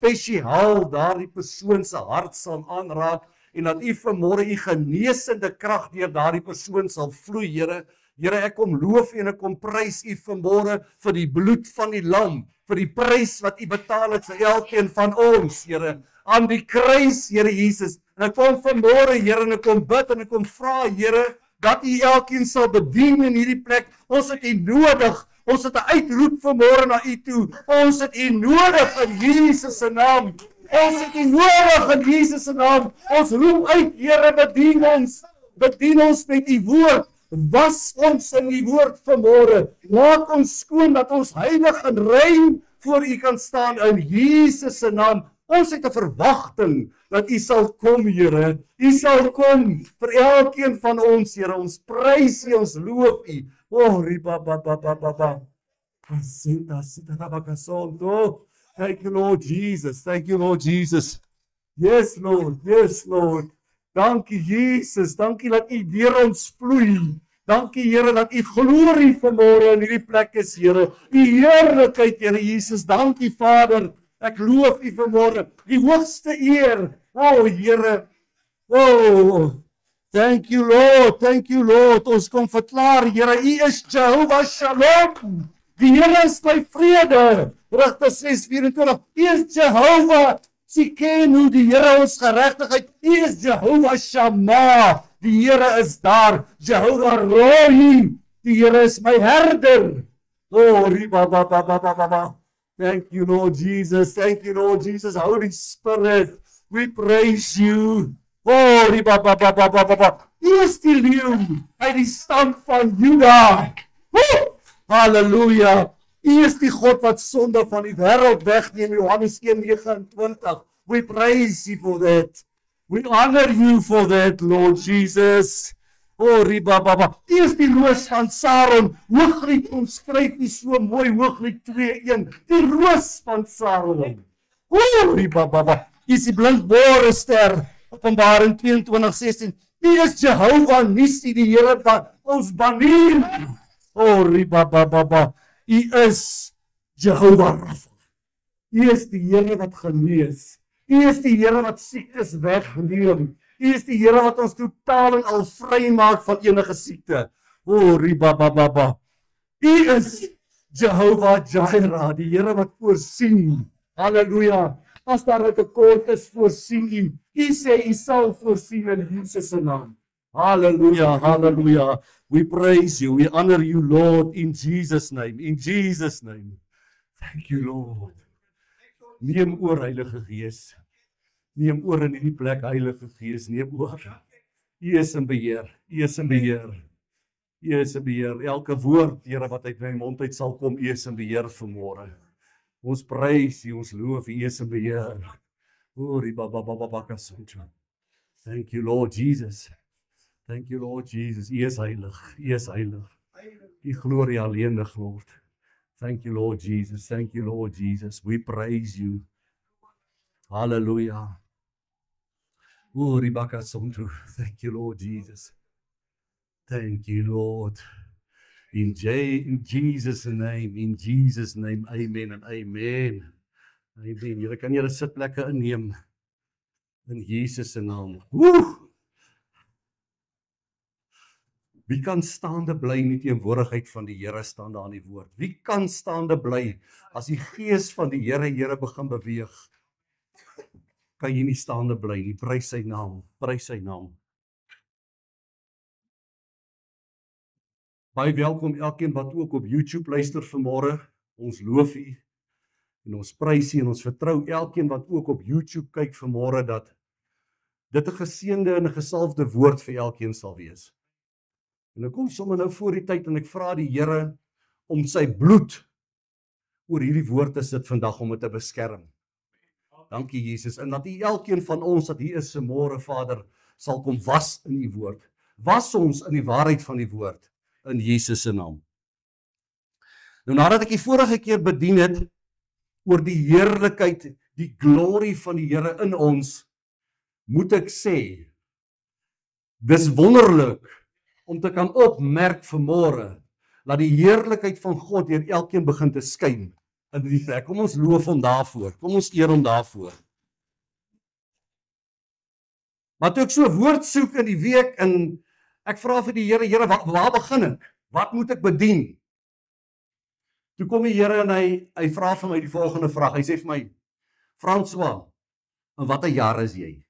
spesiaal daardie persoon se hart sal aanraak en dat u vanmôre u genesende krag deur daardie persoon sal vloei, Here. Here, ek kom loof u en ek kom prys u vanmôre vir die bloed van die lam, vir die prys wat u betaal het vir elkeen van ons, Here, aan die kruis, Here Jesus. En ek kom vanmôre, Here, en ek kom bid en ek kom vra, Here, dat u elkeen sal bedien in hierdie plek. Ons het u nodig. Ons het 'n uitroep vanmôre na u toe. Ons het u nodig in Jesus se naam. Ons het u nodig in Jesus se naam. Ons roep uit, Here, bedien ons. Bedien ons met u woord. Was ons in die woord vanmôre. Maak ons skoon dat ons heilig en rein voor u kan staan in Jesus se naam. Ons het 'n verwagting dat u sal kom, Here. U sal kom vir elkeen van ons, Here. Ons prys u, ons loof u. Oh, riba ba ba ba ba ba. Thank you, Lord Jesus. Thank you, Lord Jesus. Yes, Lord. Yes, Lord. Dankie, Jesus. Dankie dat u deur ons vloei. Dankie, Here, dat u glorie vanmôre in hierdie plek is, Here. U heerlikheid, Here Jesus. Dankie, Vader. Ek loof u vanmôre. Die hoogste eer. Oh, Here. Oh, thank you, Lord. Thank you, Lord. Ons kom verklaar, Here, u is Jehovah Shalom. Die Here is my vrede. Rigter 6:24. U is Jehovah Tsidkenu, die Here ons geregtigheid. U is Jehovah Shammah. Die Here is daar. Jehovah Rohi. Die Here is my herder. Oh, riba ba ba ba ba ba. Thank you, Lord Jesus. Thank you, Lord Jesus. Holy Spirit, we praise you. Oh, riba ba ba ba ba ba ba. U is die leeu uit die stam van Juda. Halleluja. U is die God wat sonde van die wêreld wegneem, Johannes 1:29. We praise you for that. We honor you for that, Lord Jesus. Oh, riba baba. U is die roos van Saron. Hooglied omskryf u so mooi, Hooglied 2:1. Die roos van Saron. Oh, riba baba. U is die blindbare ster. Openbaring 22:16. U is Jehovah Nissi, die Here van ons banier. Oh, riba baba. U is Jehovah Rapha. U is die Here wat genees. U is die Here wat siektes wegneem. U is die Here wat ons totaal en al vry maak van enige siekte. O, riba baba. U is Jehovah Jireh, die Here wat voorsien. Halleluja. As daar 'n tekort is, voorsien U. U sê U sal voorsien in Jesus se naam. Hallelujah, hallelujah. We praise you, we honor you, Lord, in Jesus' name, in Jesus' name. Thank you, Lord. Neem oor, Heilige Gees. Neem oor in hierdie plek, Heilige Gees, neem oor. U is in beheer, U is in beheer. U is in beheer. Elke woord, Here, wat uit my mond uit sal kom, U is in beheer vanmôre. Ons prys U, ons loof U, is in beheer. O, thank you, Lord Jesus. Thank you, Lord Jesus. U is heilig. U is heilig. U glorie alleenig, Lord. Thank you, Lord Jesus. Thank you, Lord Jesus. We praise you. Hallelujah. Oh, thank you, Lord Jesus. Thank you, Lord. In Jesus' name, amen and amen. Amen. Julle kan julle sitplekke inneem in Jesus se naam. Woe! Wie kan staande bly in die teenwoordigheid van die Here staan daar in die woord? Wie kan staande bly as die gees van die Here begin beweeg? Kan jy nie staande bly nie. Prys sy naam, prys sy naam. Baie welkom elkeen wat ook op YouTube luister vanmôre. Ons loof U en ons prys U en ons vertrou elkeen wat ook op YouTube kyk vanmôre dat dit 'n geseënde en 'n gesalfde woord vir elkeen sal wees. En ek kom sommer nou voor die tyd en ek vra die Here om sy bloed oor hierdie woord te sit vandag om dit te beskerm. Dankie Jesus. En dat U elkeen van ons wat hier is vanmôre, Vader, sal kom was in U woord. Was ons in die waarheid van die woord in Jesus se naam. Nou nadat ek die vorige keer bedien het oor die heerlikheid, die glorie van die Here in ons, moet ek sê, dis wonderlik om te kan opmerk vanmôre dat die heerlikheid van God deur elkeen begin te skyn in die plek. Kom ons loof hom daarvoor. Kom ons eer hom daarvoor. Maar toe ek so 'n woord soek in die week en ek vra vir die Here, waar begin ek? Wat moet ek bedien? Toe kom die Here en hy vra vir my die volgende vraag. Hy sê vir my, François, in watter jaar is jy?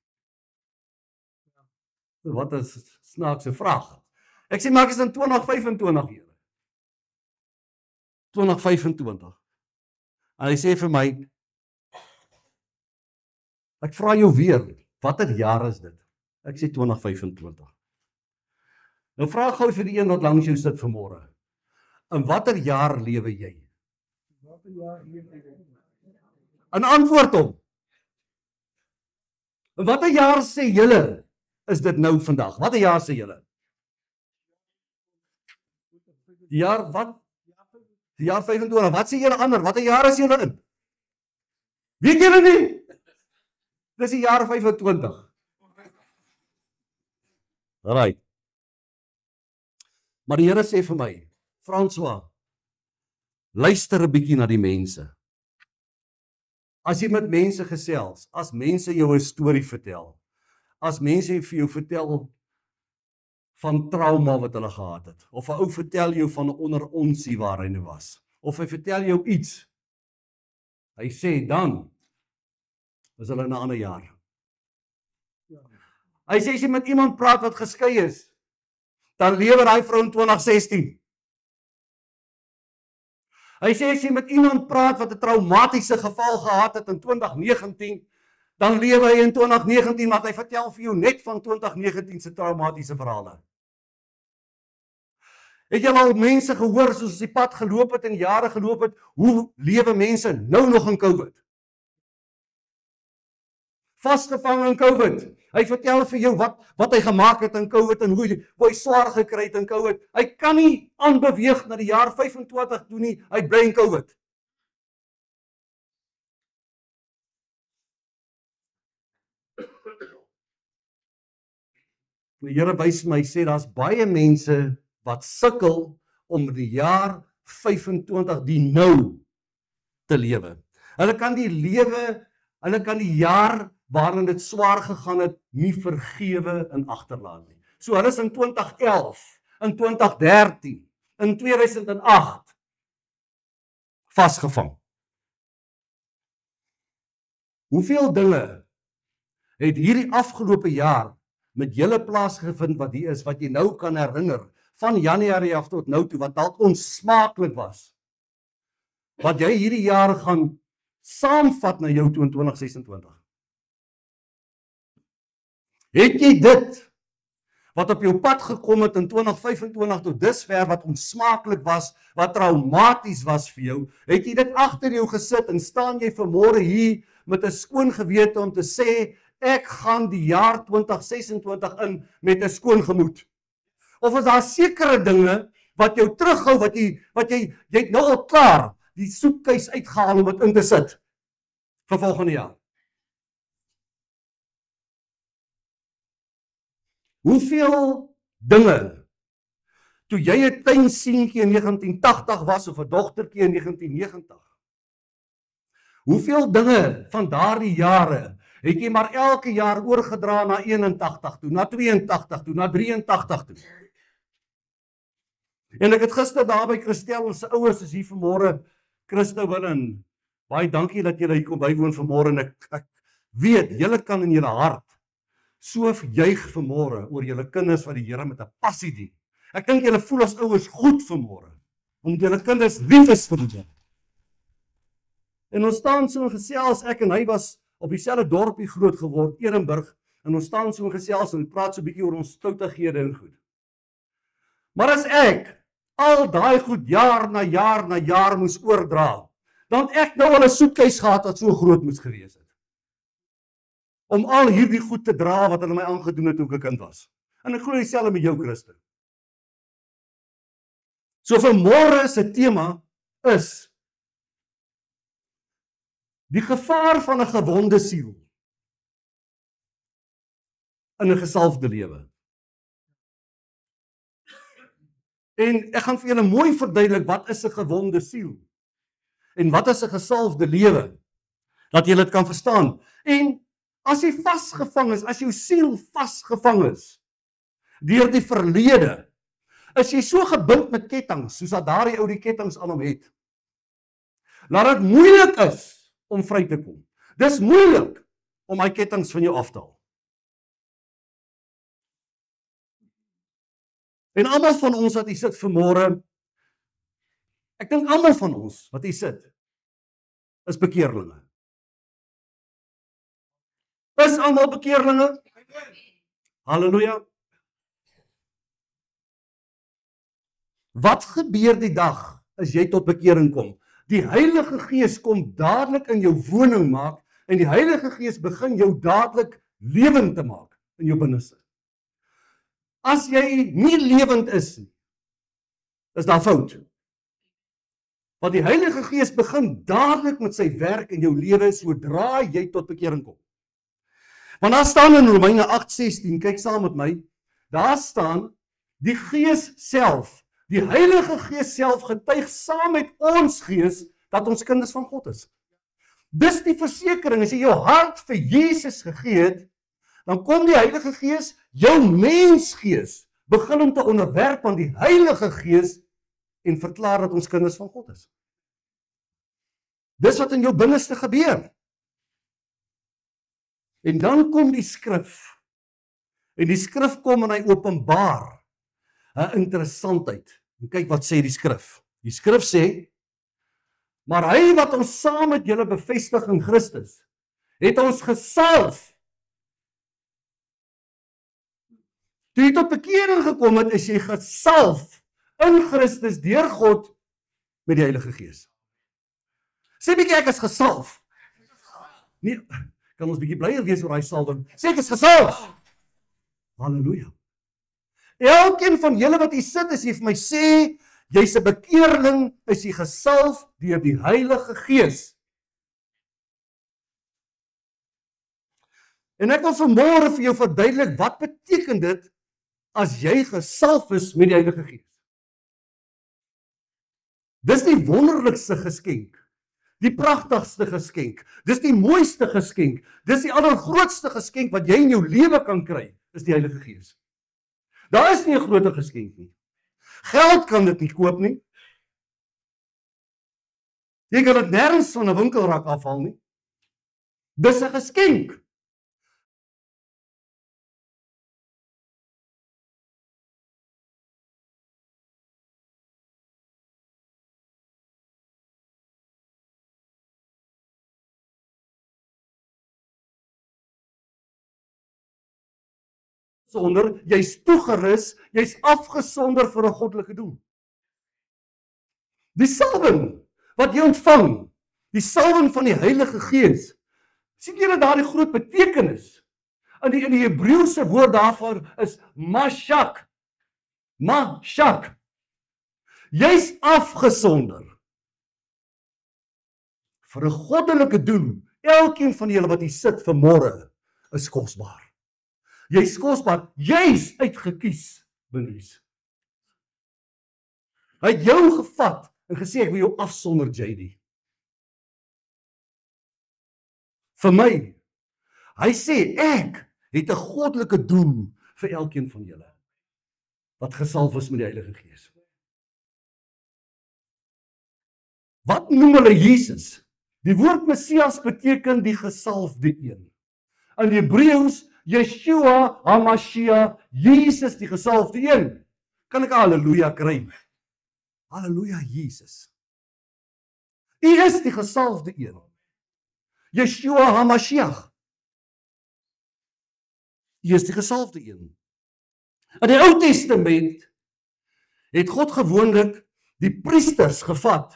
Wat 'n snaakse vraag. Ek sê, maar ek is in 2025, Here. 2025. En hy sê vir my, ek vra jou weer, watter jaar is dit? Ek sê 2025. Nou vra gou vir die een wat langs jou sit vanmôre. In watter jaar lewe jy? En antwoord hom. In watter jaar sê julle is dit nou vandag? Watter jaar sê julle? Die jaar wat? Die jaar 25. Wat sê julle ander? Watter jaar is julle in? Weet julle nie? Dis die jaar 25. Alright. Maar die Here sê vir my, François, luister 'n bietjie na die mense. As jy met mense gesels, as mense jou 'n storie vertel, as mense vir jou vertel van trauma wat hulle gehad het, of 'n ou vertel jou van 'n onderonsie waar hy nou was, of hy vertel jou iets, hy sê dan is hulle in 'n ander jaar. Hy sê as jy met iemand praat wat geskei is, dan lewe daai vrou in 2016. Hy sê as jy met iemand praat wat 'n traumatiese geval gehad het in 2019, dan lewe hy in 2019, want hy vertel vir jou net van 2019 se traumatiese verhale. Het jy al mense gehoor soos die pad geloop het en jare geloop het, hoe lewe mense nou nog in COVID? Vasgevang in COVID. Hy vertel vir jou wat hy gemaak het in COVID en hoe hy swaar gekry het in COVID. Hy kan nie aanbeweeg na die jaar 25 toe nie, hy bly in COVID. Die Here wys my, sê daar's baie mense wat sukkel om die jaar 25 die nou te lewe. Hulle kan die jaar waarin dit swaar gegaan het, nie vergewe en agterlaat nie. So hulle is in 2011, in 2013, in 2008 vasgevang. Hoeveel dinge het hierdie afgelope jaar met julle plaasgevind wat hier is, wat jy nou kan herinner, van Januarie af tot nou toe, wat dalk onsmaaklik was, wat jy hierdie jaar gaan saamvat na jou toe in 2026. Het jy dit, wat op jou pad gekom het in 2025 tot dusver, wat onsmaaklik was, wat traumaties was vir jou, het jy dit agter jou gesit en staan jy vanmôre hier met 'n skoon gewete om te sê, ek gaan die jaar 2026 in met 'n skoon gemoed? Of is daar sekere dinge wat jou terughou, wat jy het nou al klaar die soetkuis uitgehaal om dit in te sit vir volgende jaar? Hoeveel dinge, toe jy 'n kleinseentjie in 1980 was of 'n dogtertjie in 1990, hoeveel dinge van daardie jare het jy maar elke jaar oorgedra na 81 toe, na 82 toe, na 83 toe? En ek het gister daar by Christel, se ouers is hier vanmôre, Christo Willen, baie dankie dat julle hier kom bywoon vanmôre, en ek weet, julle kan in julle hart so juig vanmôre oor julle kinders wat die Here met 'n passie dien. Ek dink julle voel as ouers goed vanmôre, omdat julle kinders lief is vir julle. En ons staan so en gesels, ek en hy was op dieselfde dorpie groot geword, Ehrenburg, en ons staan so en gesels en praat so 'n bietjie oor ons stouteghede en goed. Maar as ek al daai goed jaar na jaar moes oordra, dan het ek nou al 'n soetkuis gehad wat so groot moes gewees het. Om al hierdie goed te dra wat hulle my aangedoen het toe ek 'n kind was. En ek glo dieselfde met jou, Christen. So vanmôre se tema is die gevaar van 'n gewonde siel in 'n gesalfde lewe. En ek gaan vir julle mooi verduidelik wat is 'n gewonde siel. En wat is 'n gesalfde lewe? Dat jy dit kan verstaan. En as jy vasgevang is, as jou siel vasgevang is deur die verlede, is jy so gebind met kettinge, soos dat daardie ou die kettinge aan hom het, dat dit moeilik is om vry te kom. Dis moeilik om hy kettinge van jou af te haal. En almal van ons wat hier sit vanmôre, ek dink almal van ons wat hier sit, is bekeerlinge. Is almal bekeerlinge? Halleluja. Wat gebeur die dag as jy tot bekering kom? Die Heilige Gees kom dadelik in jou woning maak en die Heilige Gees begin jou dadelik lewend te maak in jou binneste. As jy nie lewend is nie, is daar fout. Want die Heilige Gees begin dadelik met sy werk in jou lewe sodra jy tot bekering kom. Want daar staan in Romeine 8:16, kyk saam met my, daar staan die Gees self, die Heilige Gees self getuig saam met ons gees dat ons kinders van God is. Dis die versekering, as jy jou hart vir Jesus gegee het, dan kom die Heilige Gees, jou mensgees, begin om te onderwerp aan die Heilige Gees en verklaar dat ons kinders van God is. Dis wat in jou binneste gebeur. En dan kom die skrif. En die skrif kom en hy openbaar 'n interessantheid. En kyk wat sê die skrif. Die skrif sê, maar hy wat ons saam met julle bevestig in Christus, het ons gesalf. Toe jy tot bekering gekom het, is jy gesalf in Christus deur God met die Heilige Gees. Sê bietjie ek is gesalf. Nee, kan ons bietjie blyer wees oor daai salwing. Sê ek is gesalf. Halleluja. Elkeen van julle wat hier sit, as jy vir my sê, jy's 'n bekeerling, is jy gesalf deur die Heilige Gees. En ek wil vanmôre vir jou verduidelik, wat beteken dit as jy gesalf is met die Heilige Gees? Dis die wonderlikste geskenk, die pragtigste geskenk, dis die mooiste geskenk, dis die allergrootste geskenk wat jy in jou lewe kan kry, is die Heilige Gees. Daar is nie 'n groter geskenk nie. Geld kan dit nie koop nie. Jy kan dit nêrens van 'n winkelrak afhaal nie. Dis 'n geskenk. Sonder, jy's toegerus, jy's afgesonder vir 'n goddelike doel. Die salwing wat jy ontvang, die salwing van die Heilige Gees, sien julle daardie groot betekenis? In die Hebreëse woord daarvoor is mashak. Mashak. Jy's afgesonder vir 'n goddelike doel. Elkeen van julle wat hier sit vanmôre is kosbaar. Jy's kosbaar, jy's uitgekies, benies. Hy het jou gevat en gesê ek wil jou afsonder, JD. Vir my, hy sê ek het 'n goddelike doel vir elkeen van julle wat gesalf is met die Heilige Gees. Wat noem hulle Jesus? Die woord Messias beteken die gesalfde een. In Hebreëus Yeshua HaMashiach, Jesus die gesalfde een. Kan ek halleluja kry? Halleluja Jesus. U is die gesalfde een. Yeshua HaMashiach. U is die gesalfde een. In die Ou Testament het God gewoonlik die priesters gevat.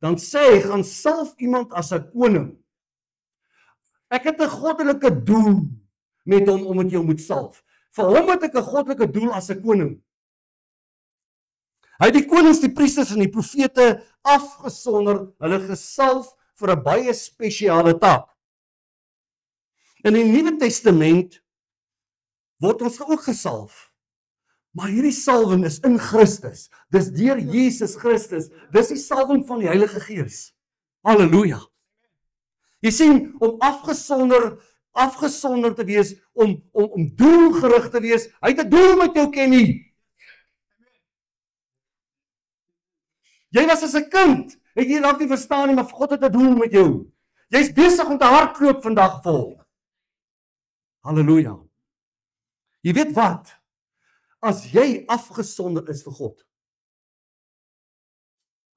Dan sê hy, gaan salf iemand as 'n koning. Ek het 'n goddelike doel met hom om met jou moet salf. Vir hom het ek 'n goddelike doel as 'n koning. Hy het die konings, die priesters en die profete afgesonder, hulle gesalf vir 'n baie spesiale taak. In die Nuwe Testament word ons ook gesalf. Maar hierdie salwing is in Christus. Dis deur Jesus Christus. Dis die salwing van die Heilige Gees. Halleluja. Jy sien, om afgesonder te wees, om doelgerig te wees, hy het 'n doel met jou, Kenny. Jy was as 'n kind, het jy dalk nie verstaan nie, maar God het 'n doel met jou. Jy's besig om te hardloop vandag vol. Halleluja. Jy weet wat? As jy afgesonder is vir God,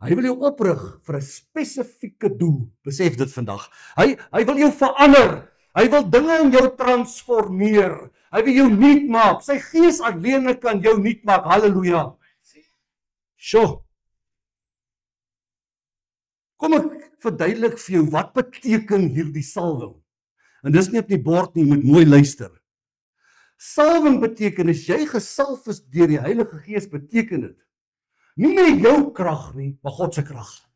hy wil jou oprig vir 'n spesifieke doel. Besef dit vandag. Hy wil jou verander. Hy wil dinge in jou transformeer. Hy wil jou nuut maak. Sy gees alleen kan jou nuut maak. Halleluja. Sjoe. Kom ek verduidelik vir jou wat beteken hierdie salwing. En dis nie op die bord nie, moet mooi luister. Salwing beteken as jy gesalf is deur die Heilige Gees, beteken dit nie meer jou krag nie, maar God se krag.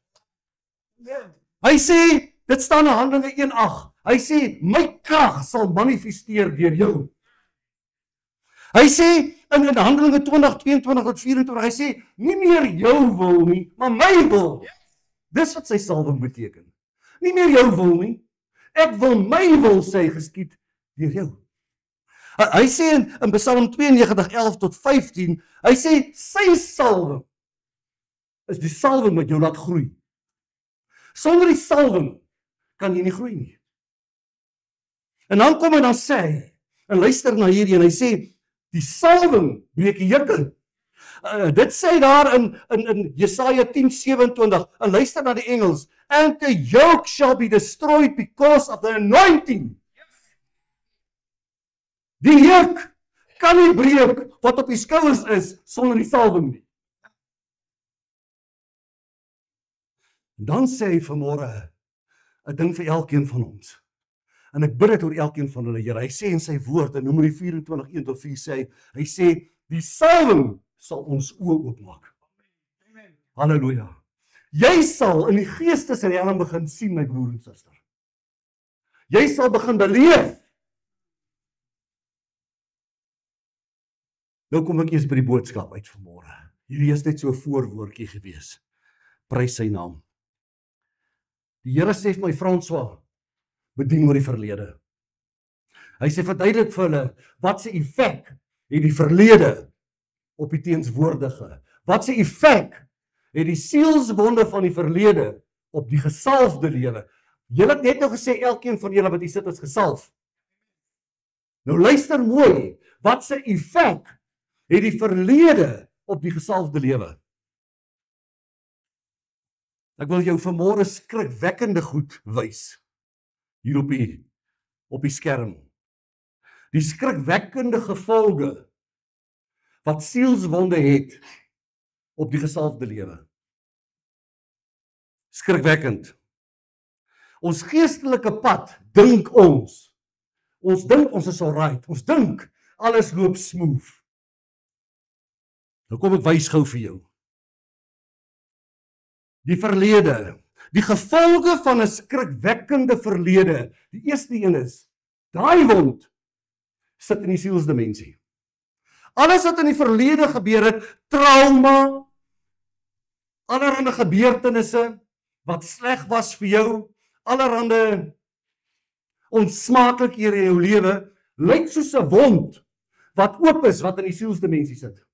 Hy sê, dit staan in Handelinge 1:8. Hy sê my krag sal manifesteer deur jou. Hy sê in Handelinge 20:22-24, hy sê nie meer jou wil nie, maar my wil. Dis wat sy salwing beteken. Nie meer jou wil nie. Ek wil my wil sê geskied deur jou. Hy sê in Psalm 92:11-15, hy sê sy salwing is die salwing wat jou laat groei. Sonder die salwing kan jy nie groei nie. En dan kom hy dan sê hy, en luister na hierdie, en hy sê die salwing breek die juke. Dit sê daar in Jesaja 10:27, en luister na die Engels, and the yoke shall be destroyed because of the anointing. Die juk kan nie breek wat op die skouers is sonder die salwing nie. En dan sê hy vanmôre 'n ding vir elkeen van ons. En ek bid dit oor elkeen van hulle, Here. Hy sê in sy woord in Numeri 24:1-4 sê hy sê die salwing sal ons oë oopmaak. Amen. Halleluja. Jy sal in die geestesriem begin sien, my broer en suster. Jy sal begin beleef. Nou kom ek eers by die boodskap uit vanmôre. Hierdie is net so 'n voorwoordjie gewees. Prys sy naam. Die Here sê vir my, François, bedien oor die verlede. Hy sê verduidelik vir hulle, wat se effek het die verlede op die teenswoordige? Wat se effek het die sielswonde van die verlede op die gesalfde lewe? Julle het net nou gesê, elkeen van julle wat hier sit is gesalf. Nou luister mooi, wat se effek het die verlede op die gesalfde lewe? Ek wil jou vanmôre skrikwekkende goed wys. Hier op die skerm. Die skrikwekkende gevolge wat sielswonde het op die gesalfde lewe. Skrikwekkend. Ons geestelike pad dink ons dink ons is alright. Ons dink alles loop smooth. Nou kom ek wys gou vir jou. Die verlede, die gevolge van 'n skrikwekkende verlede. Die eerste een is, daai wond sit in die sielsdimensie. Alles wat in die verlede gebeur het, trauma, allerhande gebeurtenisse wat sleg was vir jou, allerhande onsmaaklikhede in jou lewe, lyk soos 'n wond wat oop is, wat in die sielsdimensie sit.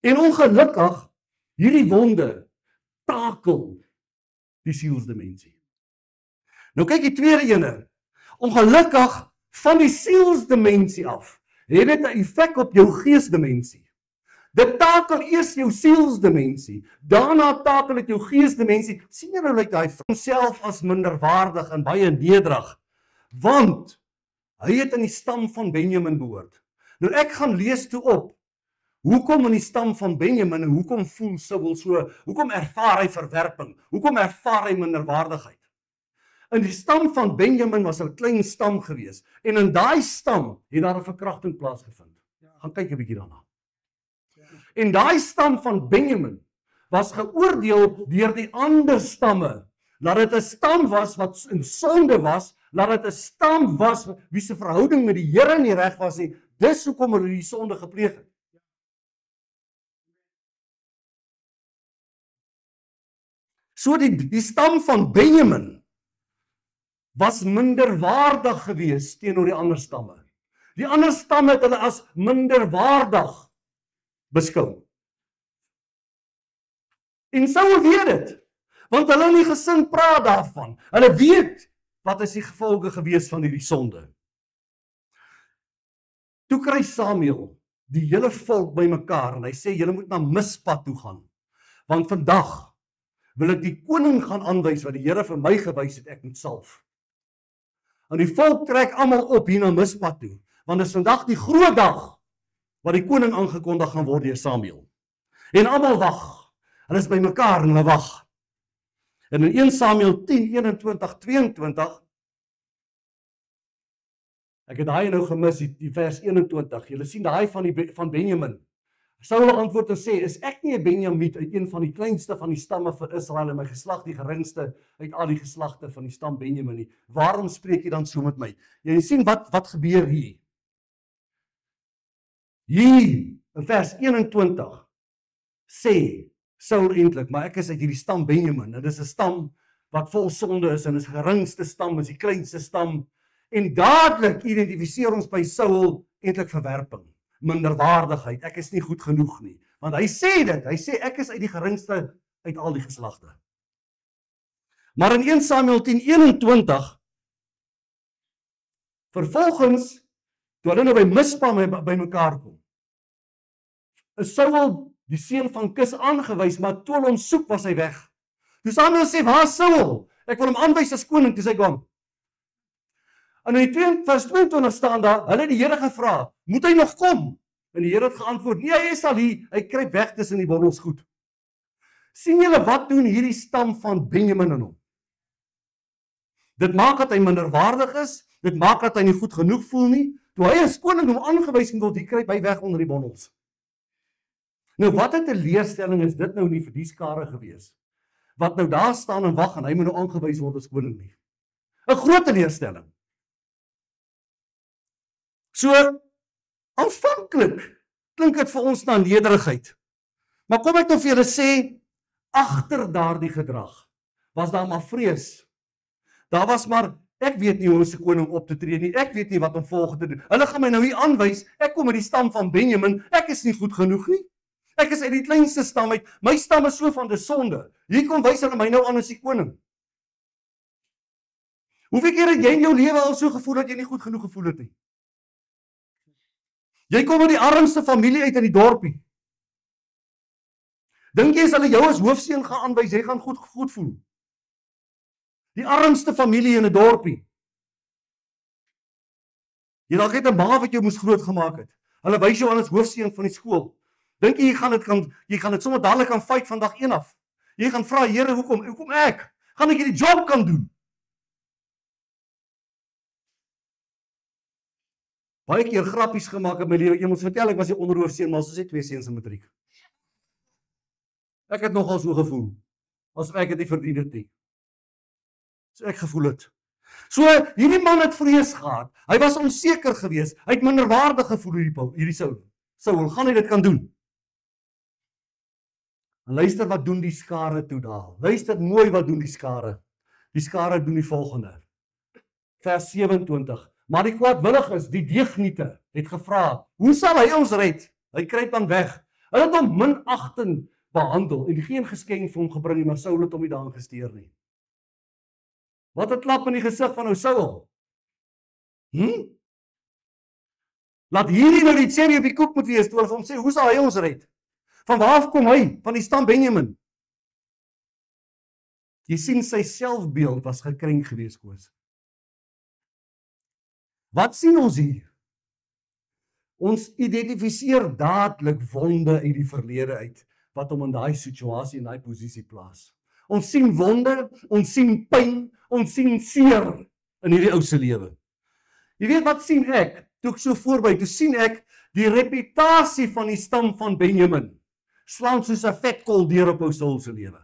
En ongelukkig, hierdie wonde takel die sielsdimensie. Nou kyk die tweede ene. Ongelukkig van die sielsdimensie af, het dit 'n effek op jou geesdimensie. Dit takel eers jou sielsdimensie, daarna takel dit jou geesdimensie. Sien jy nou lyk daai homself as minderwaardig en baie nederig, want hy het in die stam van Benjamin behoort. Nou ek gaan lees toe op, hoekom in die stam van Benjamin en hoekom voel Saul so, hoekom ervaar hy verwerping, hoekom ervaar hy minderwaardigheid? In die stam van Benjamin was 'n klein stam gewees, en in daai stam het daar 'n verkrachting plaasgevind. Gaan kyk 'n bietjie daarna. En daai stam van Benjamin was geoordeel deur die ander stamme, dat dit 'n stam was wat in sonde was, dat dit 'n stam was wie se verhouding met die Here nie reg was nie. Dis hoekom hulle die sonde gepleeg het. So die stam van Benjamin was minderwaardig geweest teenoor die ander stamme. Die ander stamme het hulle as minderwaardig beskou. En Saul weet dit, want hulle in die gesin praat daarvan. Hulle weet wat is die gevolge gewees van hierdie sonde. Toe kry Samuel die hele volk bymekaar en hy sê, julle moet na Mispa toe gaan, want vandag wil ek die koning gaan aanwys wat die Here vir my gewys het, ek moet salf. En die volk trek almal op hier na Mispa toe, want dit is vandag die groot dag wat die koning aangekondig gaan word deur Samuel. En almal wag. Hulle is bymekaar en hulle wag. En in 1 Samuel 10, 21, 22, ek het daai nou gemis, die vers 21, julle sien daai van Benjamin. Saul antwoord en sê, is ek nie 'n Benjamiet uit een van die kleinste van die stamme van Israel en my geslag die geringste uit al die geslagte van die stam Benjamin nie? Waarom spreek jy dan so met my? Jy sien wat gebeur hier. Hier, in vers 21, sê Saul eintlik, maar ek is uit hierdie stam Benjamin. Dit is 'n stam wat vol sonde is en is die geringste stam, is die kleinste stam. En dadelik identifiseer ons by Saul eintlik verwerping, minderwaardigheid. Ek is nie goed genoeg nie. Want hy sê dit, hy sê ek is uit die geringste uit al die geslagte. Maar in 1 Samuel 10, 21, vervolgens, toe hulle nou by Mispa by mekaar kom, is Saul die seun van Kis aangewys, maar toe hulle hom soek was hy weg. Toe Samuel sê, waar is Saul? Ek wil hom aanwys as koning, toe sê hy kom. En in vers 22 staan daar, hulle het die Here gevra, moet hy nog kom? En die Here het geantwoord, nee, hy is al hier, hy kruip weg tussen die bondels goed. Sien julle wat doen hierdie stam van Benjamin in hom? Dit maak dat hy minderwaardig is, dit maak dat hy nie goed genoeg voel nie. Toe hy as koning hom aangewys word, hier kruip hy weg onder die bondels. Nou wat 'n teleurstelling is dit nou nie vir die skare gewees, wat nou daar staan en wag en hy moet nou aangewys word as koning nie. 'n Groot teleurstelling. So, aanvanklik klink dit vir ons na nederigheid. Maar kom ek nou vir julle sê, agter daardie gedrag was daar maar vrees. Daar was maar, ek weet nie hoe ons 'n koning op te tree nie, ek weet nie wat om volgende te doen. Hulle gaan my nou hier aanwys, ek kom uit die stam van Benjamin, ek is nie goed genoeg nie. Ek is uit die kleinste stam uit, my stam is so van die sonde. Hier kom wys hulle my nou aan as die koning. Hoeveel keer het jy in jou lewe al so gevoel dat jy nie goed genoeg gevoel het nie? Jy kom uit die armste familie uit in die dorpie. Dink jy as hulle jou as hoofseun gaan aanwys, jy gaan goed voel? Die armste familie in 'n dorpie. Jy dalk net 'n ma wat jou moes grootgemaak het. Hulle wys jou aan as hoofseun van die skool. Dink jy gaan dit sommer dadelik aan fight van dag 1 af? Jy gaan vra, Here, hoekom ek? Gaan ek hierdie job kan doen? Baie keer grappies gemaak in my lewe. Jy moet vertel, ek was die onderhoofseun, maar ons het 2 seuns in matriek. Ek het nogal so gevoel, asof ek dit nie verdien het nie. So ek gevoel het. So, hierdie man het vrees gehad. Hy was onseker geweest. Hy het minderwaardig gevoel hierdie Saul, gaan hy dit kan doen? En luister wat doen die skare toe daar. Luister mooi wat doen die skare. Die skare doen die volgende. Vers 27. Maar die kwaadwilliges, die deugniete, het gevra, hoe sal hy ons red? Hy kruip dan weg. Hulle het hom minagtend behandel en geen geskenk vir hom gebring nie, maar Saul het hom nie daarin gesteer nie. Wat 'n klap in die gesig van ou Saul. Laat hierdie nou die cherry op die koek moet wees, toe hulle vir hom sê, hoe sal hy ons red? Van waar af kom hy? Van die stam Benjamin. Jy sien sy selfbeeld was gekrenk geweest, Koos. Wat sien ons hier? Ons identifiseer dadelik wonde uit die verlede uit, wat hom in daai situasie en daai posisie plaas. Ons sien wonde, ons sien pyn, ons sien seer in hierdie ou se lewe. Jy weet wat sien ek? Toe ek so voorby, toe sien ek die reputasie van die stam van Benjamin slaan soos 'n vetkol deur op ou Saul se lewe.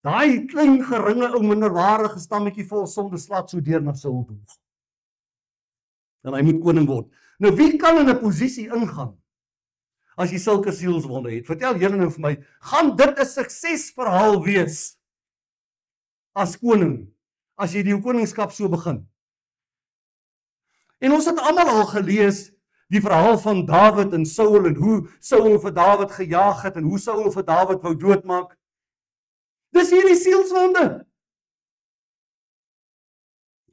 Daai klein geringe ou minderwaardige stammetjie vol sonde slaat so deur na Saul toe. En hy moet koning word. Nou wie kan in 'n posisie ingaan as jy sulke sielswonde het? Vertel julle nou vir my, gaan dit 'n suksesverhaal wees as koning, as jy die koningskap so begin? En ons het almal al gelees die verhaal van Dawid en Saul en hoe Saul vir Dawid gejaag het en hoe Saul vir Dawid wou doodmaak. Dis hierdie sielswonde.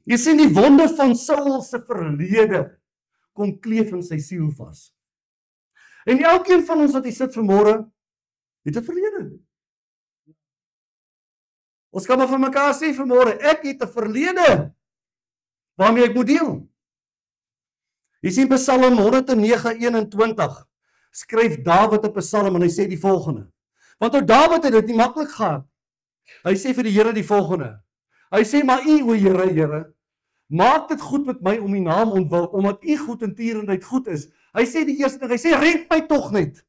Jy sien die wonde van Saul se verlede kom kleef in sy siel vas. En elkeen van ons wat hier sit vanmôre het 'n verlede. Ons kan maar vir mekaar sê vanmôre, ek het 'n verlede waarmee ek moet deel. Jy sien Psalm 109:21 skryf Dawid 'n psalm en hy sê die volgende. Want ou Dawid het dit nie maklik gehad. Hy sê vir die Here die volgende. Hy sê maar U o Here, Here, maak dit goed met my om U naam ontwil, omdat U goed en tierenheid goed is. Hy sê die eerste ding, hy sê red my tog net.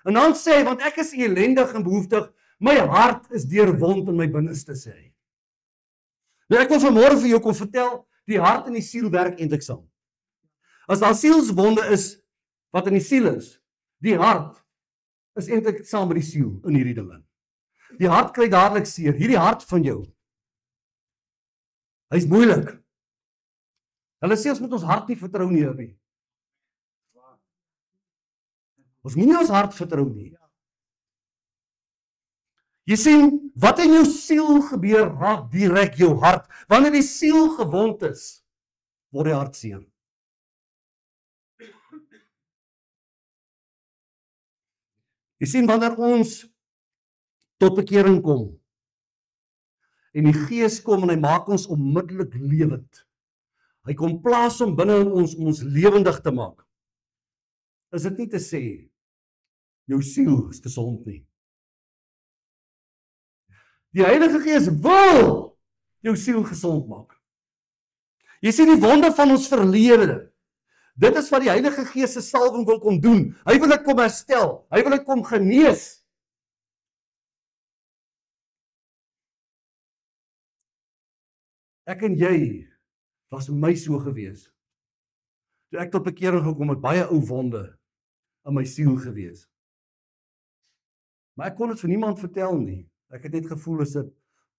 En dan sê hy, want ek is ellendig en behoeftig, my hart is deurwond in my binneste, sê hy. Nou ek wil vanmôre vir jou kom vertel, die hart en die siel werk eintlik saam. As daar sielswonde is wat in die siel is, die hart is eintlik saam met die siel in hierdie ding in. Die hart kry dadelik seer, hierdie hart van jou. Hy's moeilik. Hulle sê ons moet ons hart nie vertrou nie, Abby. Ons moet nie ons hart vertrou nie. Jy sien, wat in jou siel gebeur, raak direk jou hart. Wanneer die siel gewond is, word die hart seer. Jy sien, wanneer ons tot bekering kom, en die Gees kom en hy maak ons onmiddellik lewend. Hy kom plaas hom binne in ons om ons lewendig te maak. Is dit nie te sê, jou siel is gesond nie. Die Heilige Gees wil jou siel gesond maak. Jy sien die wonde van ons verlede. Dit is wat die Heilige Gees se salwing wil kom doen. Hy wil dit kom herstel. Hy wil dit kom genees. Ek en jy was my so gewees. Toe ek tot bekering gekom het, baie ou wonde in my siel gewees. Maar ek kon dit vir niemand vertel nie. Ek het net gevoel is 'n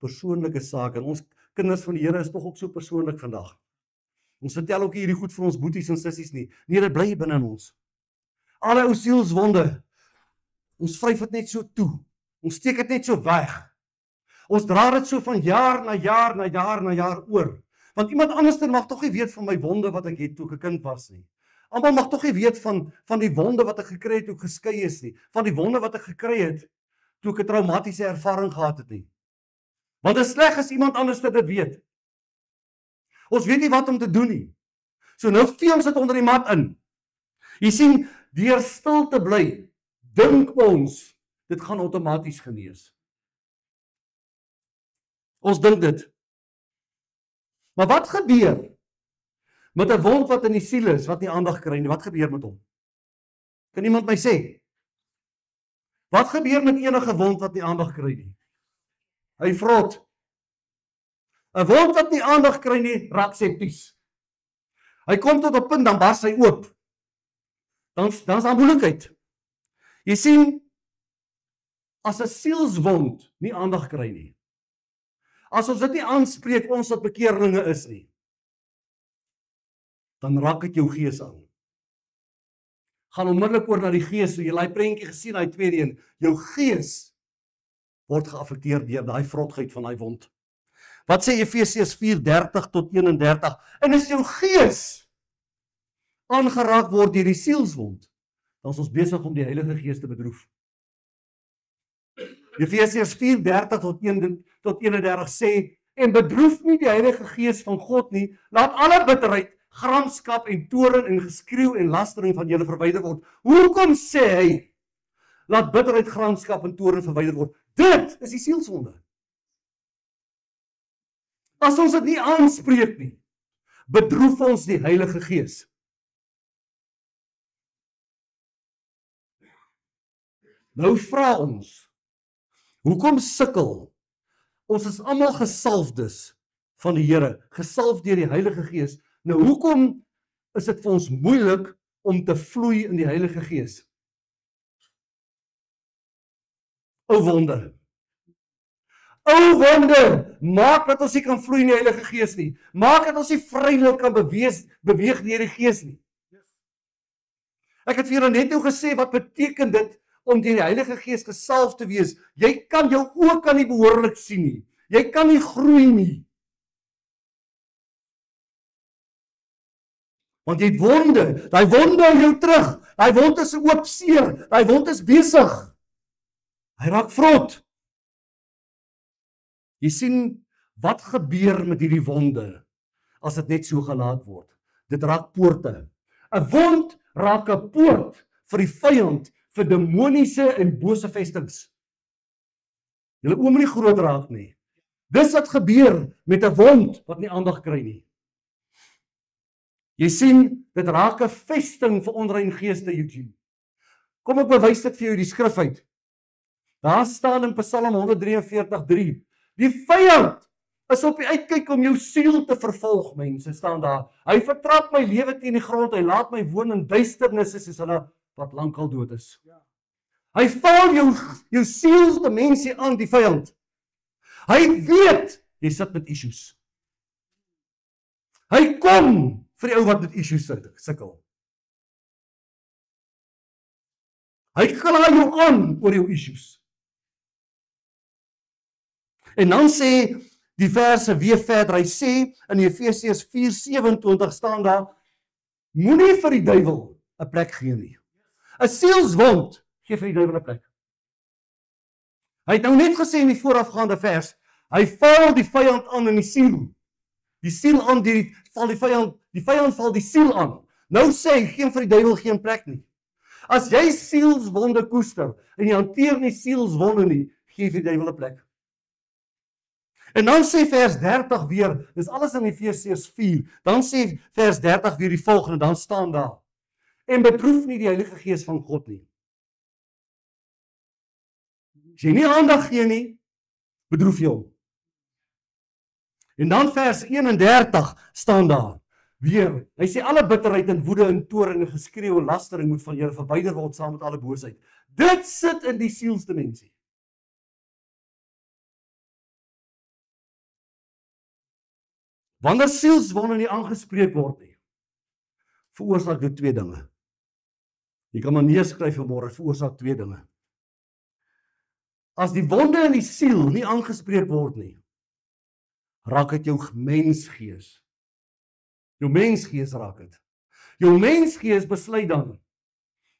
persoonlike saak en ons kinders van die Here is tog ook so persoonlik vandag. Ons vertel ook hierdie goed vir ons boeties en sissies nie. Nee, dit bly binne in ons. Alle ou sielswonde, ons vryf dit net so toe. Ons steek dit net so weg. Ons dra dit so van jaar na jaar oor. Want iemand anders mag tog nie weet van my wonde wat ek het toe ek 'n kind was nie. Almal mag tog nie weet van die wonde wat ek gekry het toe ek geskei is nie. Van die wonde wat ek gekry het toe ek 'n traumatiese ervaring gehad het nie. Want dit is sleg as iemand anders dit weet. Ons weet nie wat om te doen nie. So nou vee ons dit onder die mat in. Jy sien, deur stil te bly, dink ons, dit gaan outomaties genees. Ons dink dit. Maar wat gebeur met 'n wond wat in die siel is, wat nie aandag kry nie? Wat gebeur met hom? Kan iemand my sê? Wat gebeur met enige wond wat nie aandag kry nie? Hy vrot. 'n Wond wat nie aandag kry nie, raak septies. Hy kom tot 'n punt, dan bars hy oop. Dan is daar moeilikheid. Jy sien, as 'n sielswond nie aandag kry nie, as ons dit nie aanspreek, ons wat bekeerlinge is nie, dan raak dit jou gees aan. Gaan onmiddellik oor na die gees, so jy het daai prentjie gesien, daai tweede een, jou gees word geaffekteer deur daai vrotheid van daai wond. Wat sê Efesiërs 4:30 tot 31? En as jou gees aangeraak word deur die sielswond, dan is ons besig om die Heilige Gees te bedroef. Efesiërs 4:30 tot 31 sê, en bedroef nie die Heilige Gees van God nie, laat alle bitterheid, gramskap en toorn en geskreeu en lastering van julle verwyder word. Hoekom sê hy, laat bitterheid, gramskap en toorn verwyder word? Dit is die sielswonde. As ons dit nie aanspreek nie, bedroef ons die Heilige Gees. Nou vra ons, hoekom sukkel? Ons is almal gesalfdes van die Here, gesalf deur die Heilige Gees. Nou hoekom is dit vir ons moeilik om te vloei in die Heilige Gees? O wonder. O wonder, maak dat ons nie kan vloei in die Heilige Gees nie. Maak dat ons nie vrylik kan beweeg deur die Gees nie. Ek het vir julle net nou gesê, wat beteken dit om deur die Heilige Gees gesalf te wees? Jy kan jou oë kan nie behoorlik sien nie. Jy kan nie groei nie. Want jy het wonde, daai wonde hou jou terug. Daai wond is oop seer, daai wond is besig. Hy raak vrot. Jy sien, wat gebeur met hierdie wonde as dit net so gelaat word? Dit raak poorte. 'n Wond raak 'n poort vir die vyand, vir demoniese en bose vestings. Julle oë moet nie groot raak nie. Dis wat gebeur met 'n wond wat nie aandag kry nie. Jy sien, dit raak 'n vesting vir onrein geeste, Eugene. Kom ek bewys dit vir jou die skrif uit. Daar staan in Psalm 143:3. Die vyand is op die uitkyk om jou siel te vervolg, mense, staan daar. Hy vertrap my lewe teen die grond, hy laat my woon in duisternisse soos hulle wat lankal dood is. Hy val jou sielsdimensie aan, die vyand. Hy weet, jy sit met issues. Hy kom vir die ou wat met issues sukkel. Hy kla jou aan oor jou issues. En dan sê die verse weer verder, hy sê in Efesiërs 4:27 staan daar, moenie vir die duiwel 'n plek gee nie. 'n Sielswond gee vir die duiwel 'n plek. Hy het nou net gesê in die voorafgaande vers, hy val die vyand aan in die siel. Die siel aan, die vyand val die siel aan. Nou sê hy, geen vir die duiwel geen plek nie. As jy sielswonde koester, en jy hanteer nie sielswonde nie, gee vir die duiwel 'n plek. En dan sê vers 30 weer, dis alles in Efesiërs 4, dan sê vers 30 weer die volgende, dan staan daar, en beproef nie die Heilige Gees van God nie. As jy nie aandag gee nie, bedroef jy hom. En dan vers 31 staan daar, weer, hy sê alle bitterheid en woede en toorn en geskreeu en lastering moet van julle verwyder word saam met alle boosheid. Dit sit in die sielsdimensie. Wanneer sielswonde nie aangespreek word nie, veroorsaak dit twee dinge. Jy kan maar neerskryf vanmôre, veroorsaak twee dinge. As die wonde in die siel nie aangespreek word nie, raak dit jou mensgees. Jou mensgees raak dit. Jou mensgees besluit dan,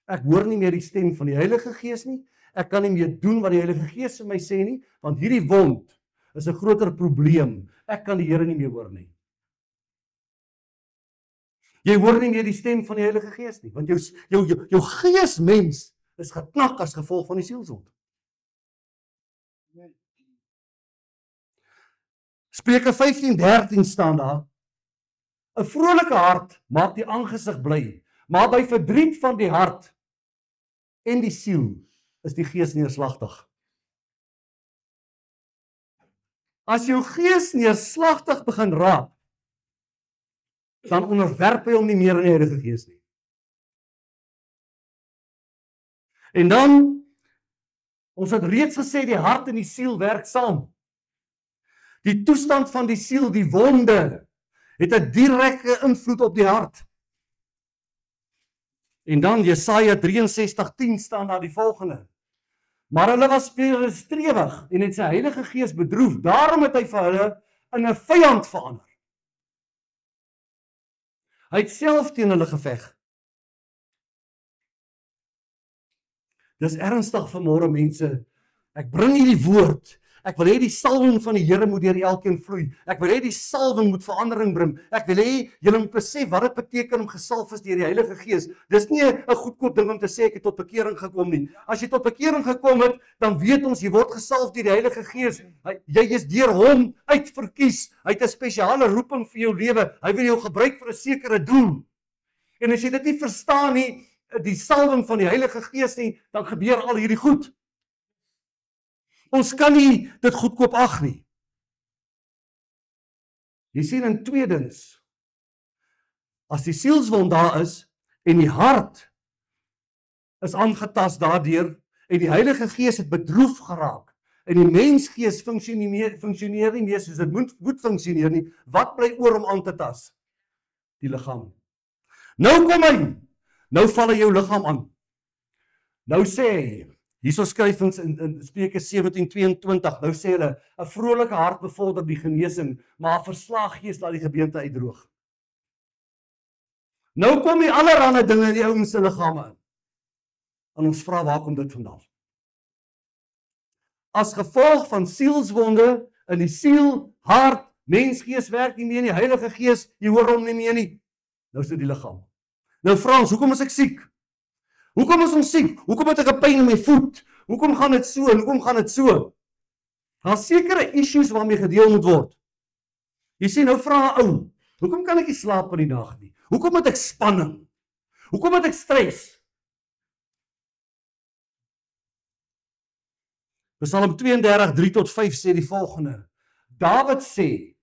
ek hoor nie meer die stem van die Heilige Gees nie, ek kan nie meer doen wat die Heilige Gees vir my sê nie, want hierdie wond is 'n groter probleem. Ek kan die Here nie meer hoor nie. Jy hoor nie meer die stem van die Heilige Gees nie, want jou geesmens is geknak as gevolg van die sielswond. Spreuke 15:13 staan daar, 'n vrolike hart maak die aangesig bly, maar by verdriet van die hart en die siel is die gees neerslagtig. As jou gees neerslagtig begin raak, dan onderwerp hy hom nie meer aan die Heilige Gees nie. En dan, ons het reeds gesê, die hart en die siel werk saam. Die toestand van die siel, die wonde, het 'n direkte invloed op die hart. En dan Jesaja 63:10 staan daar die volgende. Maar hulle was streewig en het sy Heilige Gees bedroef, daarom het hy vir hulle in 'n vyand verander. Hy het self teen hulle geveg. Dis ernstig vanmôre mense. Ek bring hierdie woord. Ek wil hê die salwing van die Here moet deur elkeen vloei. Ek wil hê die salwing moet verandering bring. Ek wil hê julle moet besef wat dit beteken om gesalf is deur die Heilige Gees. Dis nie 'n goedkoop ding om te sê ek het tot bekering gekom nie. As jy tot bekering gekom het, dan weet ons jy word gesalf deur die Heilige Gees. Jy is deur hom uitverkies. Hy het 'n spesiale roeping vir jou lewe. Hy wil jou gebruik vir 'n sekere doel. En as jy dit nie verstaan nie, die salwing van die Heilige Gees nie, dan gebeur al hierdie goed. Ons kan nie dit goedkoop ag nie. Jy sien in tweedens, as die sielswond daar is, en die hart is aangetast daardeur, En die Heilige Gees het bedroef geraak. En die mensgees funksioneer nie meer soos dit moet funksioneer nie. Wat bly oor om aan te tas? Die liggaam. Nou kom hy. Nou val hy jou liggaam aan. Nou sê hy, hierso skryf ons in Spreuke 17:22, nou sê hulle, 'n vrolike hart bevorder die genesing, maar 'n verslae gees laat die gebeente uitdroog. Nou kom die allerhande dinge in die ouens se liggame in. En ons vra, waar kom dit vandaan? As gevolg van sielswonde in die siel, hart, mensgees werk nie meer nie, Heilige Gees, jy hoor hom nie meer nie. Nou is dit die liggaam. Nou vra ons, hoekom is ek siek? Hoekom is ons siek? Hoekom het ek 'n pyn in my voet? Hoekom gaan dit so en hoekom gaan dit so? Daar's sekere issues waarmee gedeel moet word. Jy sien, nou vra 'n ou, hoekom kan ek nie slaap in die nag nie? Hoekom het ek spanning? Hoekom het ek stres? Psalm 32:3-5 sê die volgende. Dawid sê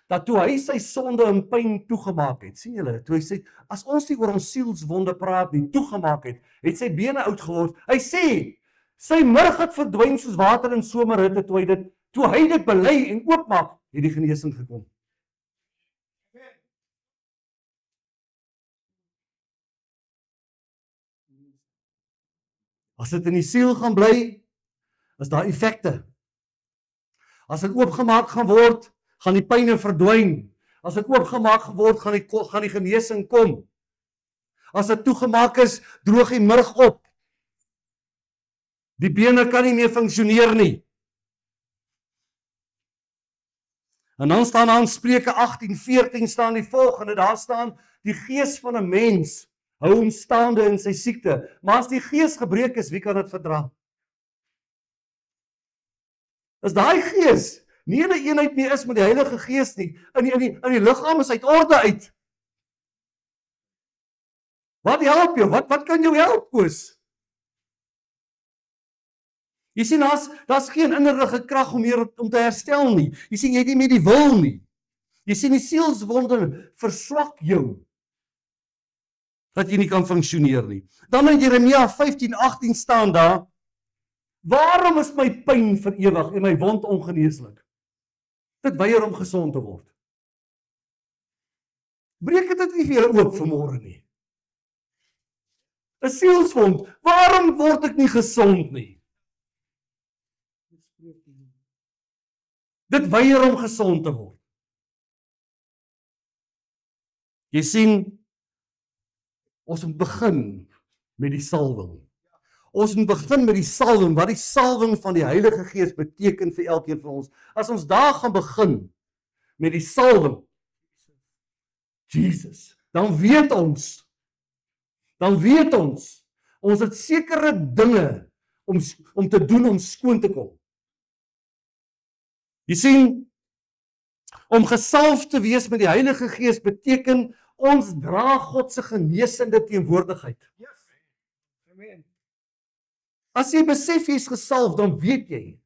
dat toe hy sy sonde en pyn toegemaak het, sien julle, toe hy sê, as ons nie oor ons sielswonde praat nie, toegemaak het sy bene oud geword. Hy sê, sy murg het verdwyn soos water in somerhitte, toe hy dit bely en oopmaak, het die genesing gekom. As dit in die siel gaan bly, is daar effekte. As dit oopgemaak gaan word, gaan die pyne verdwyn. As dit oopgemaak word, gaan die genesing kom. As dit toegemaak is, droog die murg op. Die bene kan nie meer funksioneer nie. En dan staan daar in Spreuke 18:14 staan die volgende, daar staan, die gees van 'n mens hou hom staande in sy siekte, maar as die gees gebreek is, wie kan dit verdra? As daai gees nie in 'n eenheid meer is met die Heilige Gees nie, in die liggaam is uit orde uit. Wat help jou? Wat kan jou help, Koos? Jy sien, daar's geen innerlike krag om te herstel nie. Jy sien, jy het nie meer die wil nie. Jy sien, die sielswonde verswak jou, dat jy nie kan funksioneer nie. Dan in Jeremia 15:18 staan daar, waarom is my pyn vir ewig en my wond ongeneeslik? Dit weier om gesond te word. Breek dit nie vir julle oop vanmôre nie. 'n Sielswond, waarom word ek nie gesond nie? Dit weier om gesond te word. Jy sien, ons moet begin met die salwing. Ons moet begin met die salwing, wat die salwing van die Heilige Gees beteken vir elkeen van ons. As ons daar gaan begin met die salwing, Jesus, dan weet ons, ons het sekere dinge om te doen om skoon te kom. Jy sien, om gesalf te wees met die Heilige Gees beteken, ons dra God se genesende teenwoordigheid. Amen. As jy besef jy is gesalf, dan weet jy,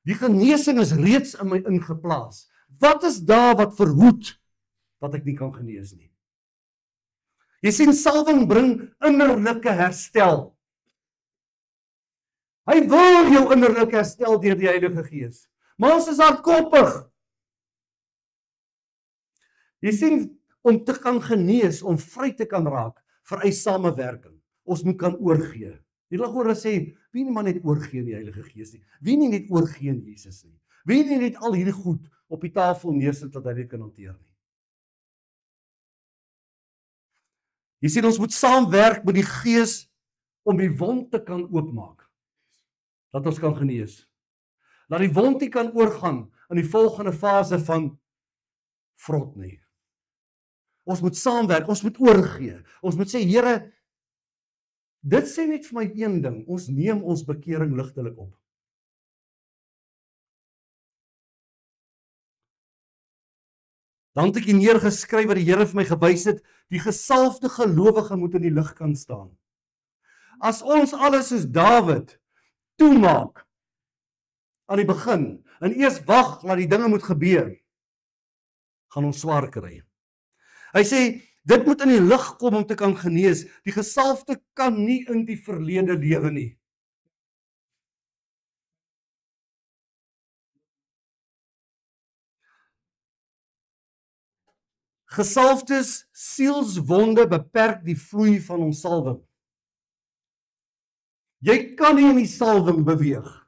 die genesing is reeds in my ingeplaas. Wat is daar wat verhoed, dat ek nie kan genees nie? Jy sien, salwing bring innerlike herstel. Hy wil jou innerlik herstel deur die Heilige Gees. Maar ons is hardkoppig. Jy sien, om te kan genees, om vry te kan raak, vereis samewerking. Ons moet kan oorgee. Jy wil hoor sê, wie nie maar net oorgee in die Heilige Gees nie. Wie nie net oorgee in Jesus nie. Wie nie net al hierdie goed op die tafel neersit dat hy dit kan hanteer nie. Jy sien, ons moet saamwerk met die Gees om die wond te kan oopmaak. Dat ons kan genees. Dat die wond nie kan oorgaan in die volgende fase van vrot nie. Ons moet saamwerk, ons moet oorgee. Ons moet sê, Here, dit sê net vir my een ding, ons neem ons bekering ligtelik op. Dan het ek hier neergeskryf wat die Here vir my gewys het, die gesalfde gelowige moet in die lig kan staan. As ons alles soos Dawid toemaak aan die begin, en eers wag dat die dinge moet gebeur, gaan ons swaar kry. Hy sê, dit moet in die lig kom om te kan genees. Die gesalfde kan nie in die verlede lewe nie. Gesalfdes sielswonde beperk die vloei van ons salwing. Jy kan nie in die salwing beweeg